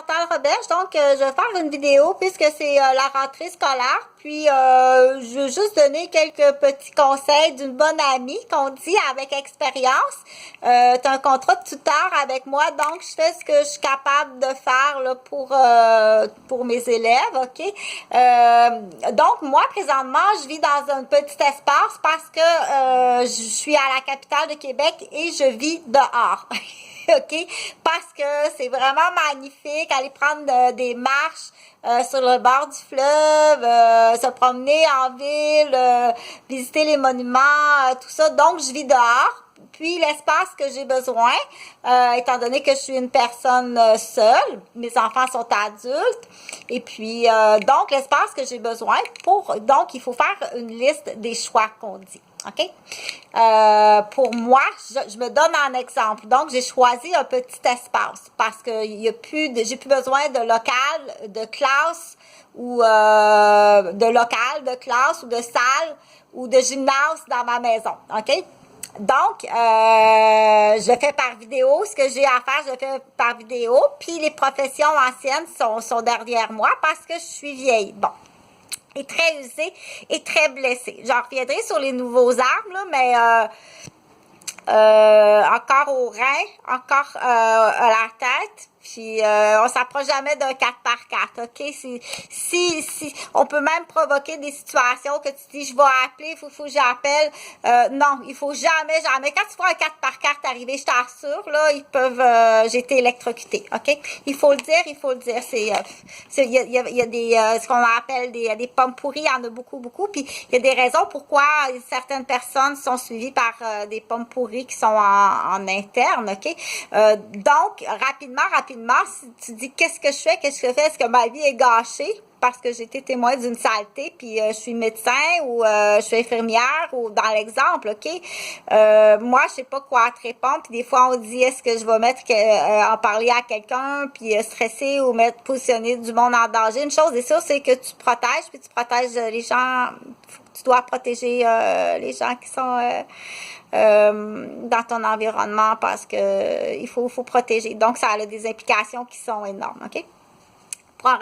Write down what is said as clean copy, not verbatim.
Portal Roberge. Donc, je vais faire une vidéo puisque c'est la rentrée scolaire. Puis, je veux juste donner quelques petits conseils d'une bonne amie qu'on dit avec expérience. Tu as un contrat de tuteur avec moi, donc je fais ce que je suis capable de faire là, pour mes élèves, OK? Donc, moi, présentement, je vis dans un petit espace parce que je suis à la capitale de Québec et je vis dehors. OK? Parce que c'est vraiment magnifique, aller prendre des marches sur le bord du fleuve, se promener en ville, visiter les monuments, tout ça. Donc, je vis dehors. Puis, l'espace que j'ai besoin, étant donné que je suis une personne seule, mes enfants sont adultes, et puis, donc, l'espace que j'ai besoin donc, il faut faire une liste des choix qu'on dit. OK? Pour moi, je me donne un exemple. Donc, j'ai choisi un petit espace parce que j'ai plus besoin de local, de classe ou de classe ou de salle ou de gymnase dans ma maison. OK? Donc, je fais par vidéo. Ce que j'ai à faire, je fais par vidéo. Puis, les professions anciennes sont derrière moi parce que je suis vieille. Bon. Et très usée et très blessée. J'en reviendrai sur les nouveaux arbres, là, mais encore au rein, encore à la tête. Puis, on s'approche jamais d'un 4x4, OK? Si, on peut même provoquer des situations que tu dis, je vais appeler, faut que j'appelle. Non, il faut jamais. Quand tu vois un 4x4 arriver, je t'assure, là, ils peuvent, j'ai été électrocutée, OK? Il faut le dire. Il y a des, ce qu'on appelle des pommes pourries, il y en a beaucoup. Puis, il y a des raisons pourquoi certaines personnes sont suivies par des pommes pourries qui sont en interne, OK? Donc, rapidement, si tu dis qu'est-ce que je fais, est-ce que ma vie est gâchée parce que j'ai été témoin d'une saleté, puis je suis médecin ou je suis infirmière ou dans l'exemple, OK? Moi, je sais pas quoi te répondre, puis des fois on dit est-ce que je vais en parler à quelqu'un, puis stresser ou positionner du monde en danger. Une chose est sûre, c'est que tu protèges, puis tu protèges les gens. Tu dois protéger les gens qui sont dans ton environnement parce que il faut protéger. Donc, ça a des implications qui sont énormes, OK? Pour en